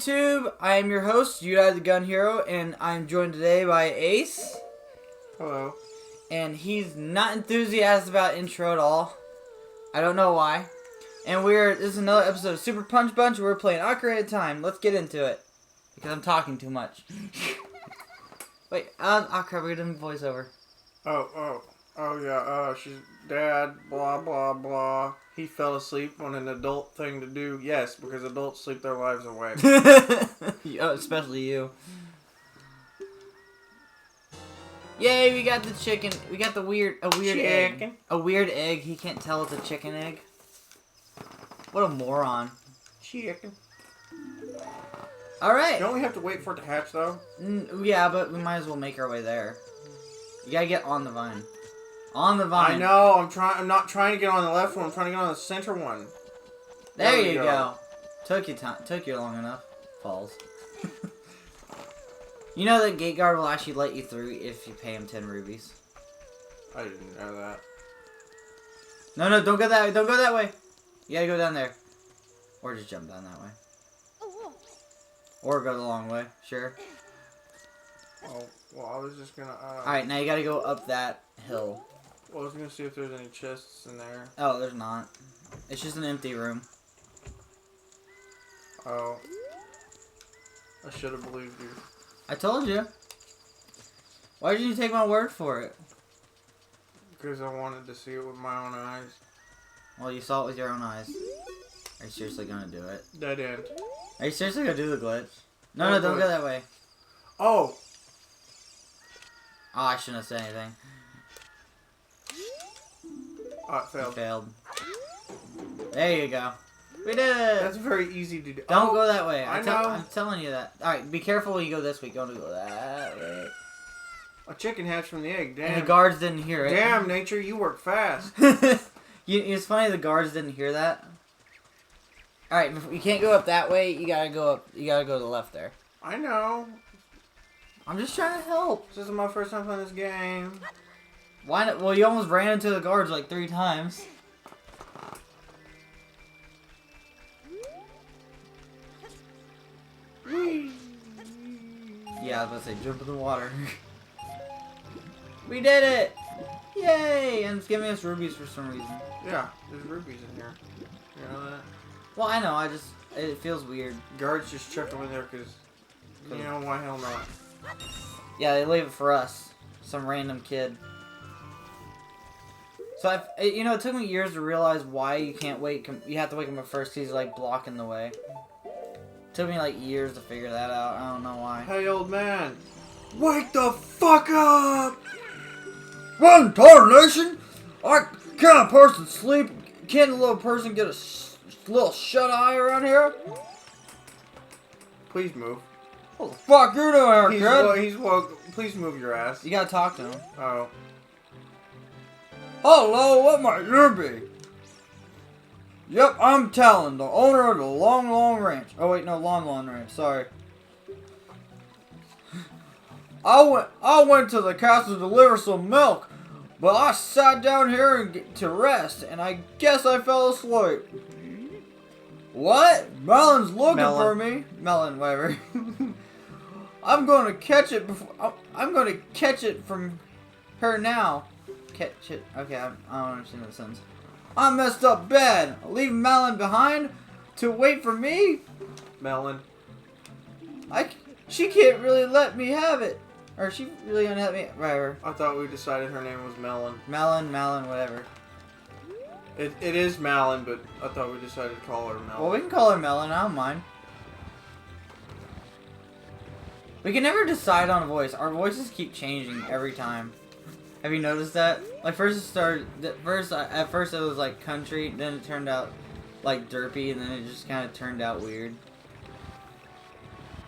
YouTube? I am your host, Yudai the Gun Hero, and I'm joined today by Ace. Hello. And he's not enthusiastic about intro at all. I don't know why. And this is another episode of Super Punch Bunch. We're playing Ocarina of Time. Let's get into it. Because I'm talking too much. Wait, oh crap, we're doing voiceover. Oh yeah, she's dad, blah, blah, blah. He fell asleep on an adult thing to do. Yes, because adults sleep their lives away. Especially you. Yay, we got the chicken. We got a weird egg. A weird egg. He can't tell it's a chicken egg. What a moron. Chicken. Alright. Don't we have to wait for it to hatch, though? Yeah, but we might as well make our way there. You gotta get on the vine. On the vine. I know. I'm not trying to get on the left one. I'm trying to get on the center one. There you go. Took you long enough. Falls. You know that gate guard will actually let you through if you pay him 10 rubies. I didn't know that. No, don't go that way. Don't go that way. You gotta go down there. Or just jump down that way. Or go the long way. Sure. Oh, well, I was just gonna, Alright, now you gotta go up that hill. Well, I was gonna see if there's any chests in there. Oh, there's not. It's just an empty room. Oh. I should have believed you. I told you. Why didn't you take my word for it? Because I wanted to see it with my own eyes. Well, you saw it with your own eyes. Are you seriously gonna do it? Dead end. Are you seriously gonna do the glitch? No, don't go that way. Oh! Oh, I shouldn't have said anything. Oh, it failed. You failed. There you go. We did it! That's very easy to do. Don't go that way. I know. I'm telling you that. Alright, be careful when you go this way. Don't go that way. A chicken hatched from the egg. Damn. And the guards didn't hear it. Damn, nature, you work fast. It's funny the guards didn't hear that. Alright, you can't go up that way. You gotta go up. You gotta go to the left there. I know. I'm just trying to help. This is my first time playing this game. Why not? Well, you almost ran into the guards like 3 times. Yeah, I was about to say, jump in the water. We did it! Yay! And it's giving us rubies for some reason. Yeah, there's rubies in here. You know that? Well, I know, it feels weird. Guards just chuck them in there because, you know, why hell not? Yeah, they leave it for us. Some random kid. So, it took me years to realize why you can't wait. You have to wake him up first because he's, like, blocking the way. Took me, like, years to figure that out. I don't know why. Hey, old man. Wake the fuck up! One tarnation! Can't a person sleep? Can't a little person get a little shut-eye around here? Please move. What the fuck you doing here, kid? He's woke. Please move your ass. You gotta talk to him. Oh. Hello, what might you be? Yep, I'm Talon, the owner of the Long Long Ranch. Oh wait, no, Long Long Ranch, sorry. I went to the castle to deliver some milk, but I sat down here to rest, and I guess I fell asleep. What? Melon's looking for me. Melon, whatever. I'm gonna catch it before. I'm gonna catch it from her now. Catch it. Okay, I don't understand what sentence. I messed up bad. Leave Melon behind to wait for me. Melon. She can't really let me have it. Or she really gonna let me, whatever. I thought we decided her name was Melon. Melon, whatever. It is Malin, but I thought we decided to call her Melon. Well, we can call her Melon. I don't mind. We can never decide on a voice. Our voices keep changing every time. Have you noticed that? Like at first it was like country, then it turned out like derpy, and then it just kind of turned out weird.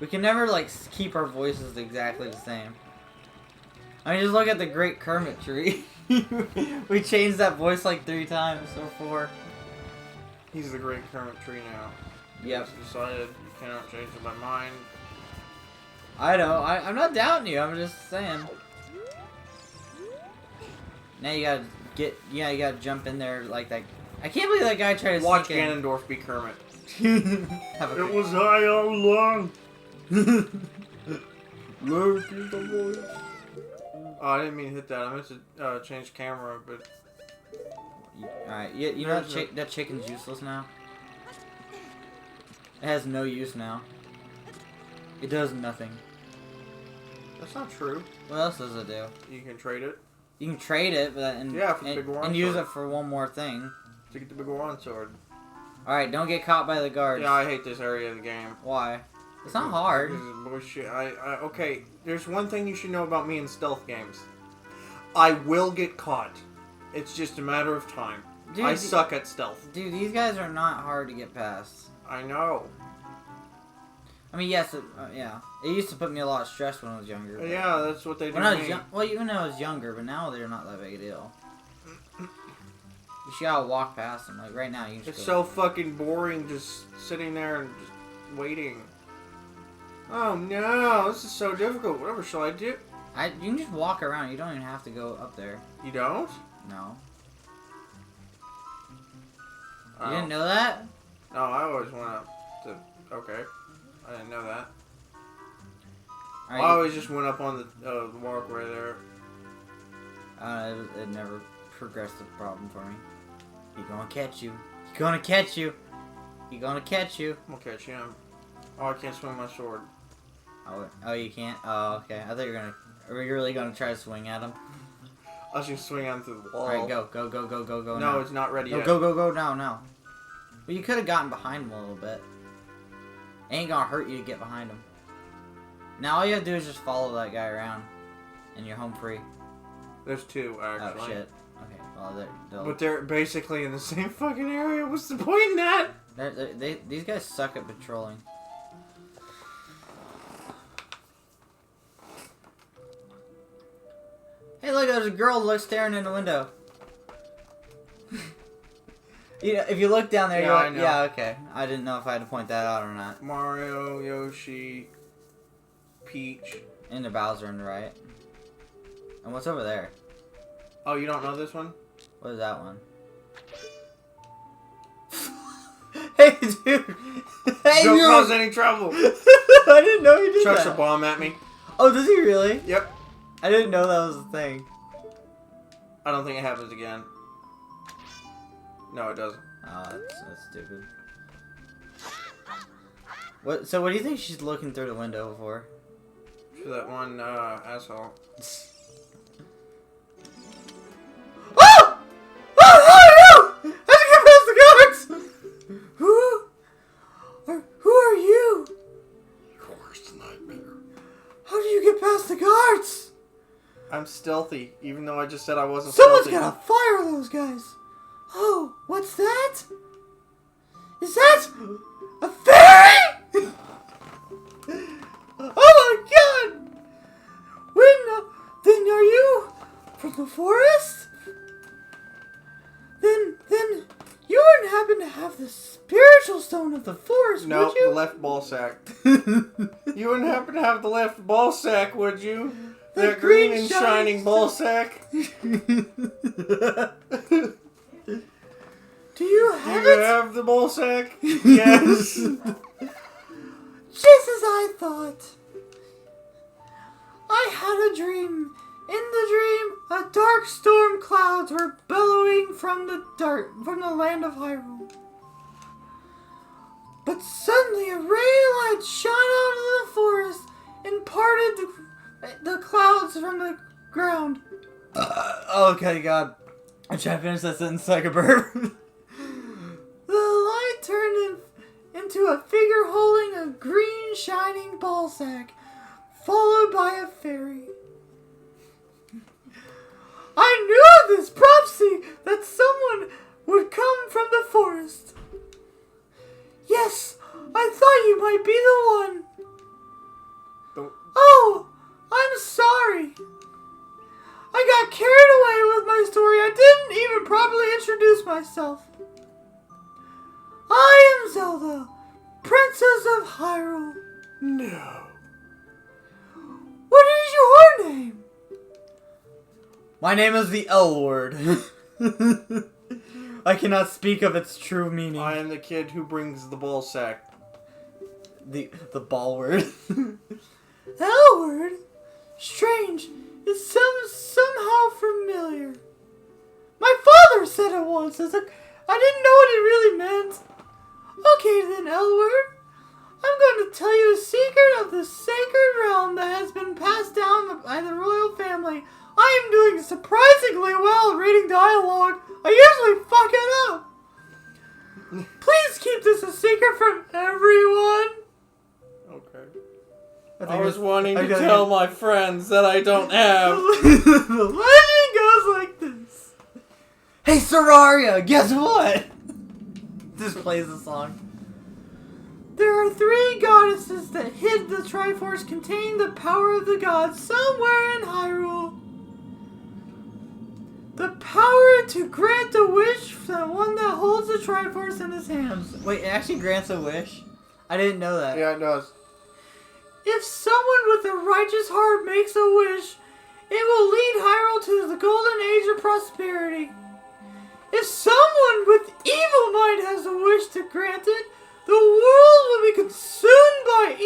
We can never like keep our voices exactly the same. I mean, just look at the Great Kermit tree. We changed that voice like 3 times or 4. He's the Great Kermit tree now. Yep. He's decided you cannot change my mind. I know. I'm not doubting you. I'm just saying. Now you gotta you gotta jump in there like that. I can't believe that guy tried to watch sneak in. Ganondorf be Kermit. Have a It was I all along. Lurking the voice. Oh, I didn't mean to hit that. I meant to change camera, but... Alright, you know that chicken's useless now? It has no use now. It does nothing. That's not true. What else does it do? You can trade it. You can trade it, but and use it for one more thing. To get the big wand sword. Alright, don't get caught by the guards. Yeah, I hate this area of the game. Why? It's not hard. This is bullshit. Okay, there's one thing you should know about me in stealth games. I will get caught. It's just a matter of time. Dude, I suck at stealth. Dude, these guys are not hard to get past. I know. I mean, yes, yeah. It used to put me a lot of stress when I was younger. Yeah, that's what they do. Well, even when I was younger, but now they're not that big a deal. You just gotta walk past them. Like, right now, you can just It's so fucking boring just sitting there and just waiting. Oh no, this is so difficult. Whatever shall I do? You can just walk around. You don't even have to go up there. You don't? No. Oh. You didn't know that? No, I always went up to... Okay. I didn't know that. I always just went up on the walkway there. It never progressed the problem for me. He gonna catch you. He gonna catch you. He gonna catch you. I'm gonna catch him. Oh, I can't swing my sword. Oh, you can't? Oh, okay. I thought you were gonna... Are you really gonna try to swing at him? I was just swing on through the wall. Alright, go. No, now. it's not ready yet. Go now. Well, you could have gotten behind him a little bit. It ain't gonna hurt you to get behind him. Now all you have to do is just follow that guy around. And you're home free. There's two, actually. Oh, shit. Okay, well, but they're basically in the same fucking area. What's the point in that? These guys suck at patrolling. Hey, look, there's a girl staring in the window. You know, if you look down there, yeah, you're like, I know. Yeah, okay. I didn't know if I had to point that out or not. Mario, Yoshi, Peach. And the Bowser on the right. And what's over there? Oh, you don't know this one? What is that one? Hey, dude! Hey, Don't cause any trouble! I didn't know he did Chucks that. a bomb at me. Oh, does he really? Yep. I didn't know that was a thing. I don't think it happens again. No, it doesn't. Oh, that's stupid. What? So what do you think she's looking through the window for? For that one asshole. Oh! Oh no! How'd you get past the guards? Who are you? Your worst nightmare. How do you get past the guards? I'm stealthy, even though I just said I wasn't Someone's stealthy. gotta fire those guys. Oh, what's that? Is that a fairy? Oh my god! Then are you from the forest? Then you wouldn't happen to have the spiritual stone of the forest, No, would you? the left ball sack. You wouldn't happen to have the left ball sack, would you? That green and shining ball sack. Do you have it? Have the ball sack? Yes. Just as I thought. I had a dream. In the dream, a dark storm clouds were billowing from the land of Hyrule. But suddenly a ray of light shone out of the forest and parted the clouds from the ground. Okay, God. I'm trying to finish that sentence like a burp. The light turned into a figure holding a green shining ball sack, followed by a fairy. I knew of this prophecy that someone would come from the forest. Yes, I thought you might be the one. Oh, I'm sorry. I got carried away with my story. I didn't even properly introduce myself. I am Zelda, Princess of Hyrule. No. What is your name? My name is the L Word. I cannot speak of its true meaning. I am the kid who brings the ball sack. The ball word. L word? Strange. It's somehow familiar. My father said it once. I didn't know what it really meant. Okay then, L word. I'm going to tell you a secret of the sacred realm that has been passed down by the royal family. I am doing surprisingly well reading dialogue. I usually fuck it up. Please keep this a secret from everyone. Okay. I was wanting to tell my friends that I don't have. The legend goes like this. Hey, Sararia, guess what? Just plays the song. There are 3 goddesses that hid the Triforce containing the power of the gods somewhere in Hyrule. The power to grant a wish for the one that holds the Triforce in his hands. Wait, it actually grants a wish? I didn't know that. Yeah, it does. If someone with a righteous heart makes a wish, it will lead Hyrule to the golden age of prosperity. If someone with evil mind has a wish to grant it, the world will be consumed by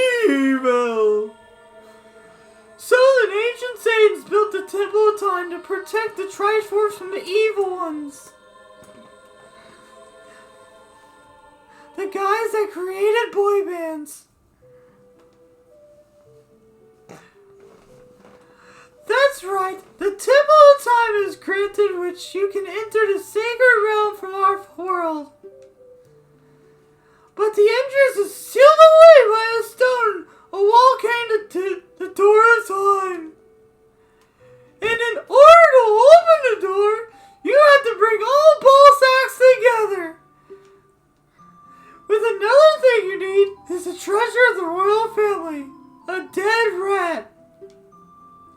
evil. So the ancient Saiyans built the Temple of Time to protect the Triforce from the evil ones. The guys that created boy bands. That's right. The Temple of Time is granted, which you can enter the sacred realm from our world. But the entrance is sealed away by a stone. A wall came to the door of time. And in order to open the door, you have to bring all ball sacks together. With another thing you need is the treasure of the royal family. A dead rat.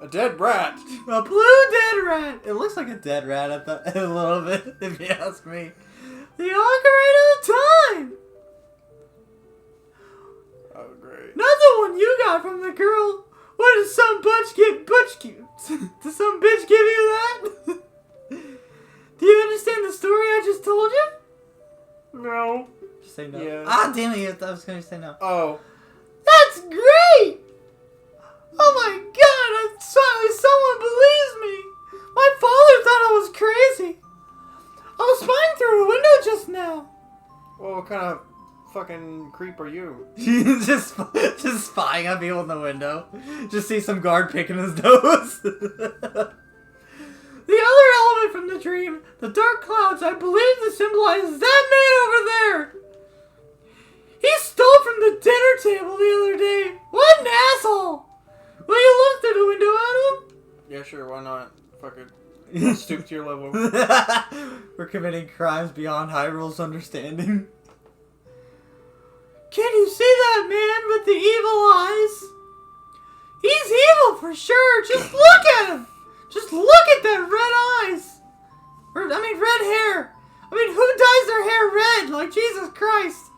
A dead rat. A blue dead rat. It looks like a dead rat a little bit, if you ask me. The Ocarina of Time. Oh, great. Not the one you got from the girl. What did some bitch give? Did some bitch give you that? Do you understand the story I just told you? No. Just say no. Yeah. Ah, damn it! I was gonna say no. Oh. That's great! Oh my god! Someone believes me. My father thought I was crazy. I was spying through a window just now. Well, what kind of fucking creep are you? just spying on people in the window. Just see some guard picking his nose. The other element from the dream, the dark clouds, I believe this symbolizes that man over there. He stole from the dinner table the other day. What an asshole! Will you look through the window at him? Yeah, sure. Why not? Fuck it. Stoop to your level. We're committing crimes beyond Hyrule's understanding. Can you see that man with the evil eyes? He's evil for sure. Just look at him. Just look at that red eyes. Red hair. Who dyes their hair red? Like Jesus Christ.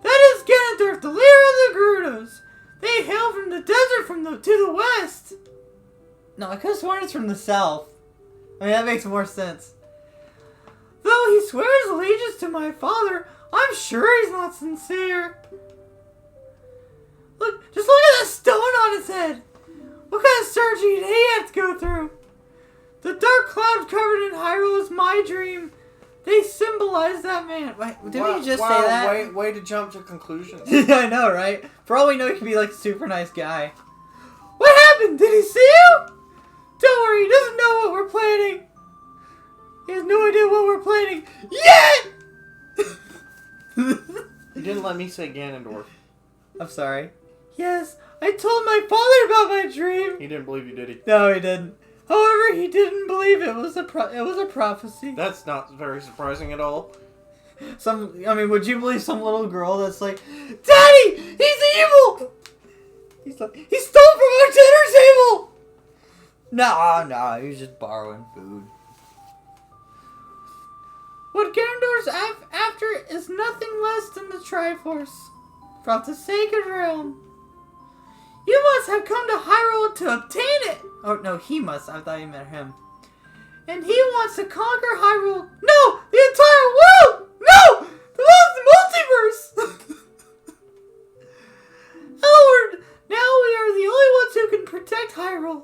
That is Ganondorf, the leader of the Gerudos. They hail from the desert to the west. No, I could have sworn it's from the south. That makes more sense. Though he swears allegiance to my father, I'm sure he's not sincere. Just look at that stone on his head. What kind of surgery did he have to go through? The dark cloud covered in Hyrule is my dream. They symbolize that man. Wait, didn't you just say that? Way to jump to conclusions. I know, right? For all we know, he could be like a super nice guy. What happened? Did he see you? Don't worry, he doesn't know what we're planning. He has no idea what we're planning yet! You didn't let me say Ganondorf. I'm sorry. Yes, I told my father about my dream. He didn't believe you, did he? No, he didn't. However, he didn't believe it was a prophecy. That's not very surprising at all. Would you believe some little girl that's like, Daddy, he's evil! He stole from our dinner table! No, he was just borrowing food. What Ganondorf's after is nothing less than the Triforce from the Sacred Realm. You must have come to Hyrule to obtain it! Oh, no, he must. I thought you meant him. And he wants to conquer Hyrule. No! The entire world! No! The multiverse! Lord, now we are the only ones who can protect Hyrule.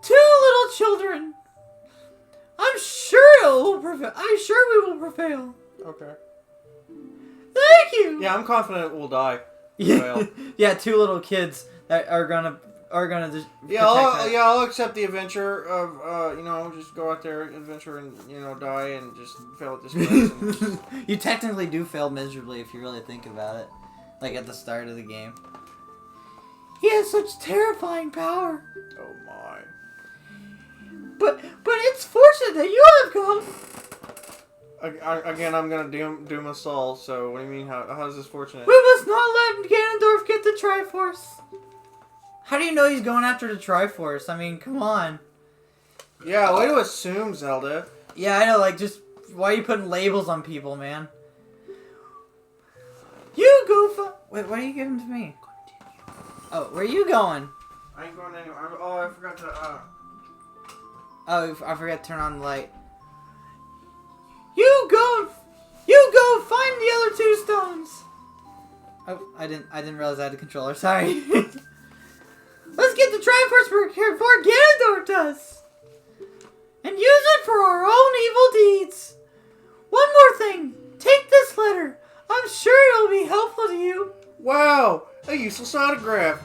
2 little children. I'm sure it will prevail. I'm sure we will prevail. Okay. Thank you. Yeah, I'm confident we'll die. Yeah, yeah, 2 little kids that are gonna just I'll accept the adventure of just go out there, adventure, and die and just fail at this place. You technically do fail miserably if you really think about it, like at the start of the game. He has such terrifying power. Oh my! But it's fortunate that you have come. Again, I'm gonna doom us all. So what do you mean? How is this fortunate? We must not let Ganondorf get the Triforce. How do you know he's going after the Triforce? I mean, come on. Yeah, way to assume, Zelda. Yeah, I know. Like, just why are you putting labels on people, man? You go wait, why are you giving them to me? Oh, where are you going? I ain't going anywhere. I forgot to. Oh, I forgot to turn on the light. You go find the other 2 stones. Oh, I didn't realize I had the controller. Sorry. Let's get the Triforce before Ganondorf does, and use it for our own evil deeds. One more thing. Take this letter. I'm sure it'll be helpful to you. Wow, a useless autograph.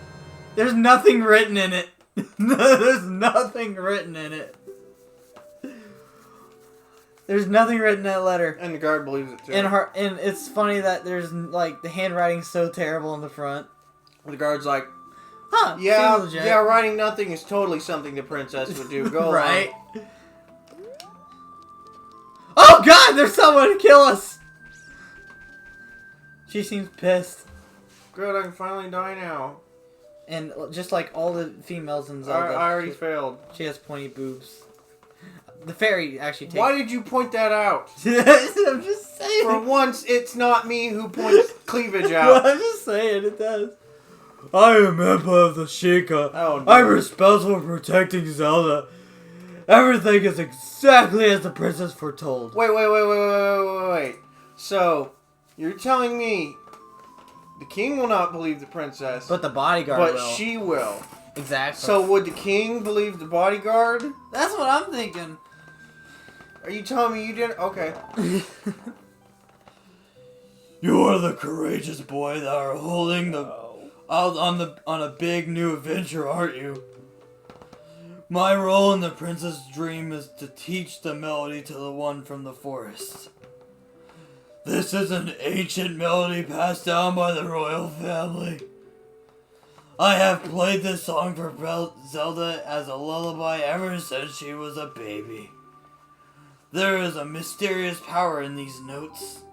There's nothing written in it. There's nothing written in it. There's nothing written in that letter. And the guard believes it too. And it's funny that there's like the handwriting's so terrible in the front. The guard's like, huh? Yeah, writing nothing is totally something the princess would do. Go right. On. Oh God! There's someone to kill us. She seems pissed. Good, I can finally die now. And just like all the females in Zelda, I already failed. She has pointy boobs. The fairy actually takes... Why did you point that out? I'm just saying. For once, it's not me who points cleavage out. I'm just saying, it does. I am Emperor of the Sheikah. Oh, no. I'm responsible for protecting Zelda. Everything is exactly as the princess foretold. Wait. So, you're telling me the king will not believe the princess, but the bodyguard will. But she will. Exactly. So would the king believe the bodyguard? That's what I'm thinking. Are you telling me you didn't? Okay. You are the courageous boy that are holding the out on a big new adventure, aren't you? My role in the princess' dream is to teach the melody to the one from the forest. This is an ancient melody passed down by the royal family. I have played this song for Zelda as a lullaby ever since she was a baby. There is a mysterious power in these notes.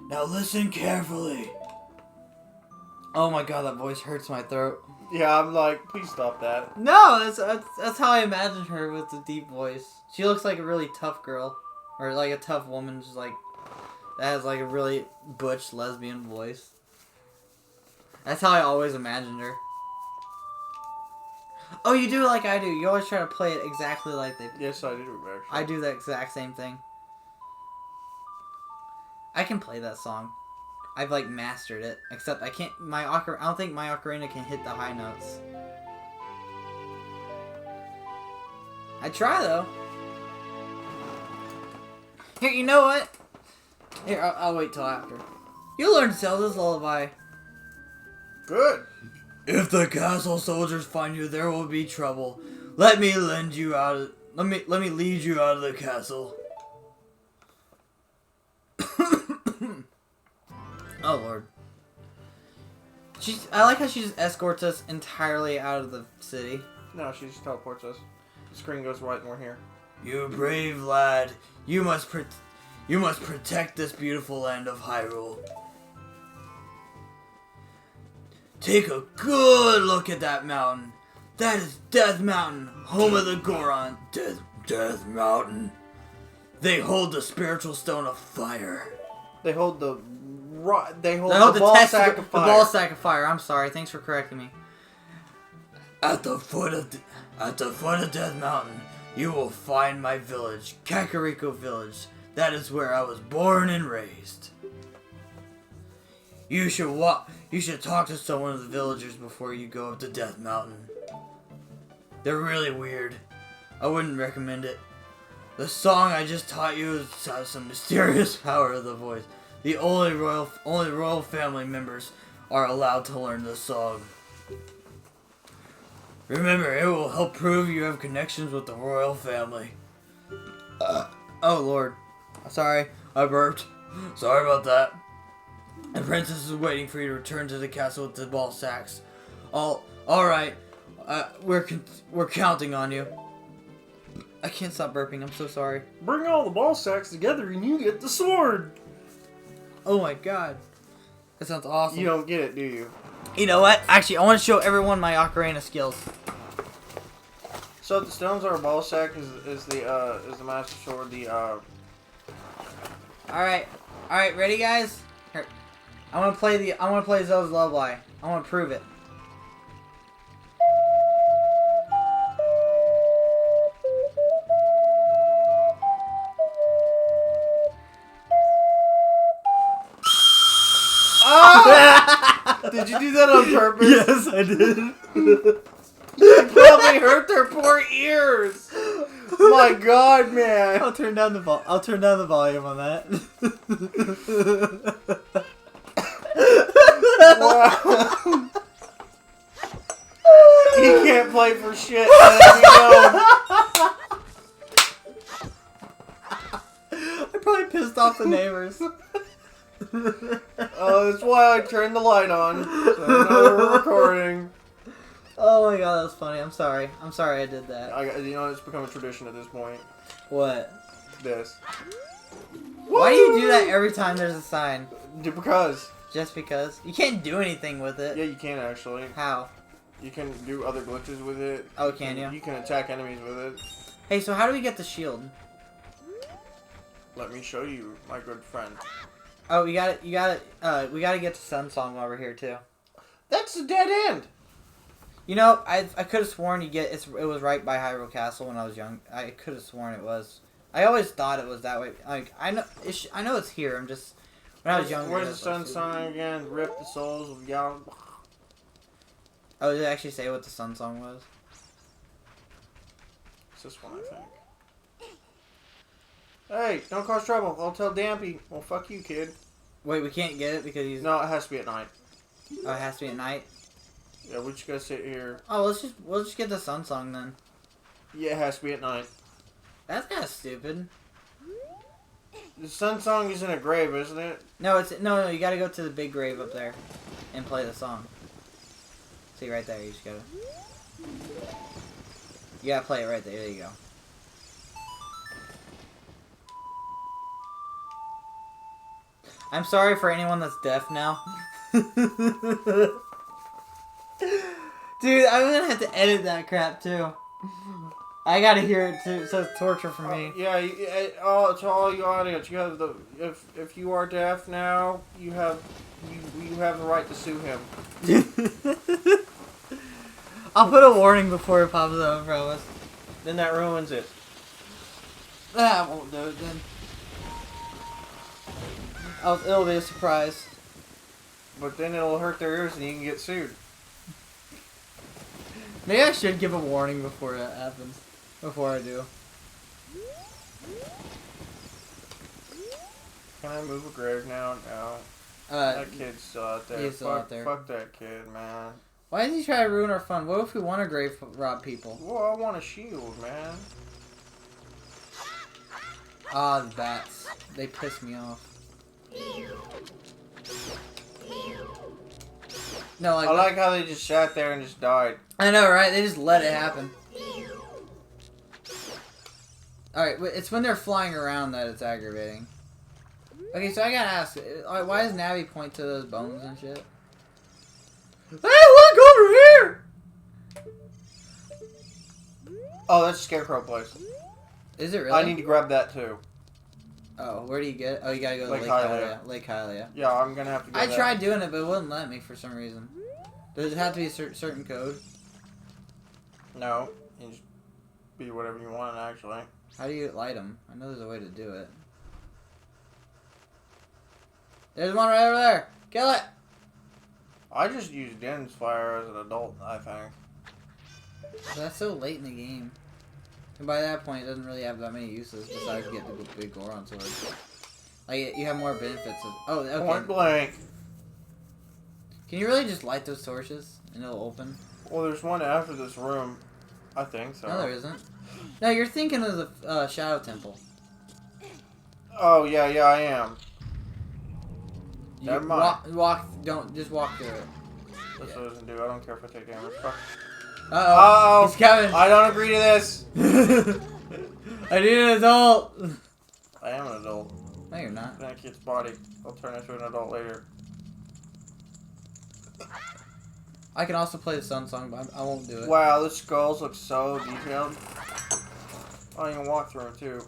Now listen carefully. Oh my God, that voice hurts my throat. Yeah, I'm like, please stop that. No, that's how I imagined her with the deep voice. She looks like a really tough girl, or like a tough woman, just like that has like a really butch lesbian voice. That's how I always imagined her. Oh, you do it like I do. You always try to play it exactly like they do. Yes, I do, actually. I do the exact same thing. I can play that song. I've like mastered it. Except I can't. I don't think my ocarina can hit the high notes. I try though. Here, you know what? Here, I'll wait till after. You learn Zelda's lullaby. Good. If the castle soldiers find you, there will be trouble. Let me lead you out of the castle. Oh Lord. I like how she just escorts us entirely out of the city. No, she just teleports us. The screen goes white and we're here. You brave lad, you must protect this beautiful land of Hyrule. Take a good look at that mountain. That is Death Mountain, home of the Goron. Death Mountain. They hold the spiritual stone of fire. They hold the ball sack of fire. The ball sack of fire. I'm sorry. Thanks for correcting me. At the foot of Death Mountain, You will find my village, Kakariko Village. That is where I was born and raised. You should talk to someone of the villagers before you go up to Death Mountain. They're really weird. I wouldn't recommend it. The song I just taught you has some mysterious power of the voice. The only royal family members are allowed to learn the song. Remember, it will help prove you have connections with the royal family. Oh lord. Sorry, I burped. Sorry about that. The princess is waiting for you to return to the castle with the ball sacks. Alright. We're counting on you. I can't stop burping, I'm so sorry. Bring all the ball sacks together and you get the sword. Oh my god. That sounds awesome. You don't get it, do you? You know what? Actually, I want to show everyone my Ocarina skills. So the stones are a ball sack is the master sword, Alright, ready guys? Here. I wanna play Zelda's Lullaby. I wanna prove it. Did you do that on purpose? Yes, I did. You probably hurt their poor ears. My God, man! I'll turn down the volume on that. Wow. He can't play for shit. I probably pissed off the neighbors. Oh, that's why I turned the light on. So I know we're recording. Oh my god, that was funny. I'm sorry. I'm sorry I did that. It's become a tradition at this point. What? This. Why do you do that every time there's a sign? Because. Just because? You can't do anything with it. Yeah, you can actually. How? You can do other glitches with it. Oh, can you? You can attack enemies with it. Hey, so how do we get the shield? Let me show you, my good friend. Oh, we gotta get to Sun Song over here too. That's the dead end. You know, I could have sworn it was right by Hyrule Castle when I was young. I could have sworn it was. I always thought it was that way. Like I know it's here. I'm just when I was younger. Where's the Sun Song again? Rip the souls of Gal. Oh, did it actually say what the Sun Song was? It's this one, I think. Hey, don't cause trouble. I'll tell Dampy. Well, fuck you, kid. Wait, we can't get it because he's... No, it has to be at night. Oh, it has to be at night? Yeah, we just gotta sit here. Oh, we'll just get the Sun Song then. Yeah, it has to be at night. That's kind of stupid. The Sun Song is in a grave, isn't it? No, no, you gotta go to the big grave up there and play the song. See, right there, you just gotta... You gotta play it right there, there you go. I'm sorry for anyone that's deaf now. Dude, I'm gonna have to edit that crap too. I gotta hear it too, so it's torture for me. Yeah, to all you audience, you have if you are deaf now, you have the right to sue him. I'll put a warning before it pops up, I promise. Then that ruins it. That won't do it then. It'll be a surprise. But then it'll hurt their ears and you can get sued. Maybe I should give a warning before that happens. Before I do. Can I move a grave now? No. That kid's still out there. He's still out there. Fuck that kid, man. Why does he try to ruin our fun? What if we want to grave rob people? Well, I want a shield, man. Ah, the bats. They piss me off. No, I like how they just sat there and just died. I know, right? They just let it happen. Alright, it's when they're flying around that it's aggravating. Okay, so I gotta ask, why does Navi point to those bones and shit? Hey, look over here! Oh, that's Scarecrow place. Is it really? I need to grab that too. Oh, where do you get it? Oh, you gotta go to Lake Lake Hylia. Lake Hylia. Yeah, I'm gonna have to go I there. tried doing it, but it wouldn't let me for some reason. Does it have to be a certain code? No. You just be whatever you want, actually. How do you light them? I know there's a way to do it. There's one right over there. Kill it. I just used Den's fire as an adult, I think. But that's so late in the game. And by that point, it doesn't really have that many uses besides get the big Goron sword. Like, you have more benefits of... Oh, okay. Point blank. Can you really just light those torches and it'll open? Well, there's one after this room. I think so. No, there isn't. No, you're thinking of the Shadow Temple. Oh, yeah, I am. Never mind. Just walk through it. That's what it doesn't do. I don't care if I take damage. Fuck. Uh-oh. He's coming. I don't agree to this. I need an adult. I am an adult. No, you're not. That kid's body. I'll turn into an adult later. I can also play the Sun Song, but I won't do it. Wow, the skulls look so detailed. I can walk through them too.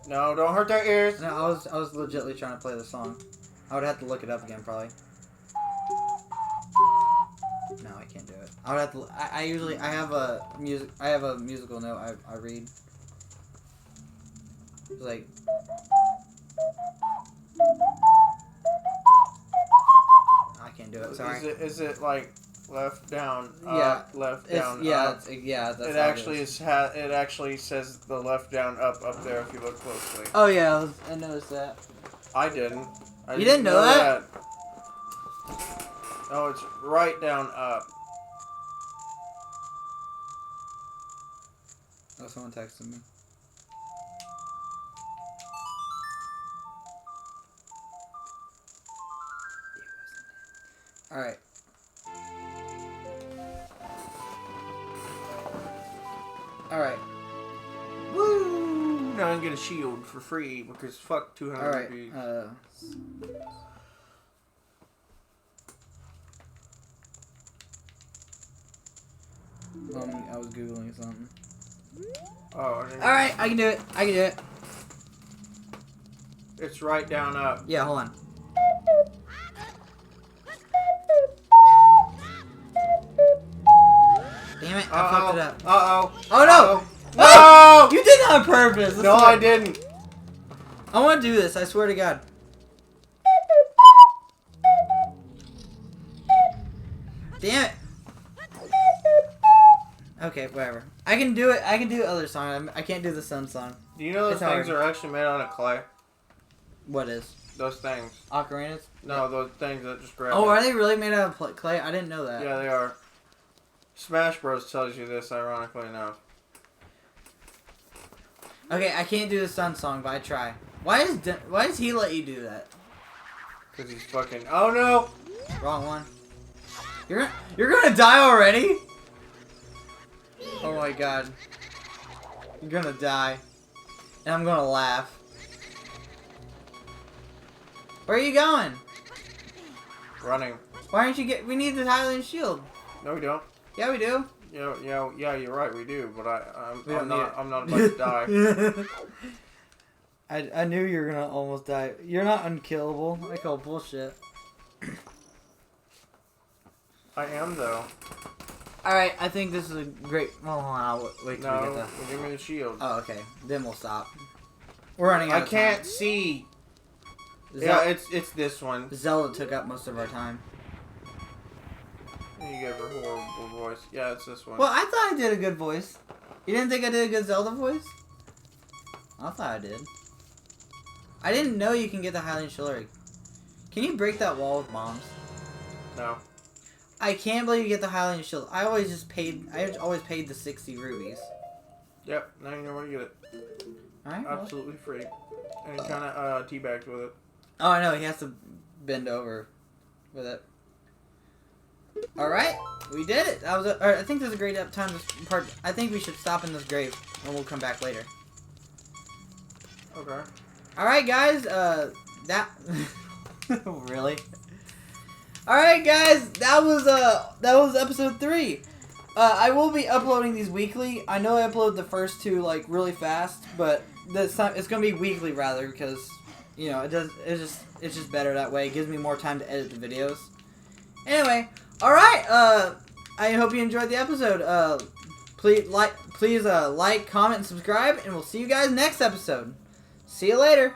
No, don't hurt their ears. No, I was legitimately trying to play the song. I would have to look it up again, probably. No, I can't do it. I would have to. I have a musical note I read. It's like. I can't do it. Sorry. Is it like left down? Yeah. Left down. Up? Yeah. That's It actually it actually says the left down up there if you look closely. Oh yeah, I noticed that. I didn't. You didn't know that? No, it's right down up. Oh, someone texted me. Alright. Alright. Woo! Now I can get a shield for free because fuck 200 Alright. rupees. I was Googling something. Oh, Alright, I can do it. I can do it. It's right down up. Yeah, hold on. Damn it, I fucked it up. Uh-oh. Oh no! No! You did that on purpose! No, I didn't. I want to do this, I swear to God. Damn it! Okay, whatever. I can do it. I can do other song. I can't do the Sun Song. Do you know those It's things hard. are actually made out of clay? What is? Those things. Ocarinas? No, those things that just grab Oh, it. are they really made out of clay? I didn't know that. Yeah, they are. Smash Bros. Tells you this, ironically enough. Okay, I can't do the Sun Song, but I try. Why does he let you do that? Because he's fucking... Oh, no! Wrong one. You're gonna die already? Oh my God. You're gonna die. And I'm gonna laugh. Where are you going? Running. Why aren't you we need the Highland Shield. No, we don't. Yeah, we do. Yeah, you're right, we do, but I'm need not about to die. I knew you were gonna almost die. You're not unkillable. I call bullshit. I am, though. Alright, I think this is a great... Well, hold on, I'll wait till we get No, the... give me the shield. Oh, okay. Then we'll stop. We're running out I of can't time. see. Zel- Yeah, it's this one. Zelda took up most of our time. You gave her a horrible voice. Yeah, it's this one. Well, I thought I did a good voice. You didn't think I did a good Zelda voice? I thought I did. I didn't know you can get the Highland Shield. Can you break that wall with bombs? No. I can't believe you get the Highland Shield. I always paid the 60 rubies. Yep, now you know where to get it. Alright. Absolutely free. And he kind of teabagged with it. Oh, I know. He has to bend over with it. Alright. We did it. That was I think there's a great time to part. I think we should stop in this grave and we'll come back later. Okay. Alright, guys. That... Really? Alright, guys. That was episode 3. I will be uploading these weekly. I know I upload the first 2 like really fast, but this time it's gonna be weekly rather because you know it's just better that way. It gives me more time to edit the videos. Anyway, alright. I hope you enjoyed the episode. Please like, comment, and subscribe, and we'll see you guys next episode. See you later.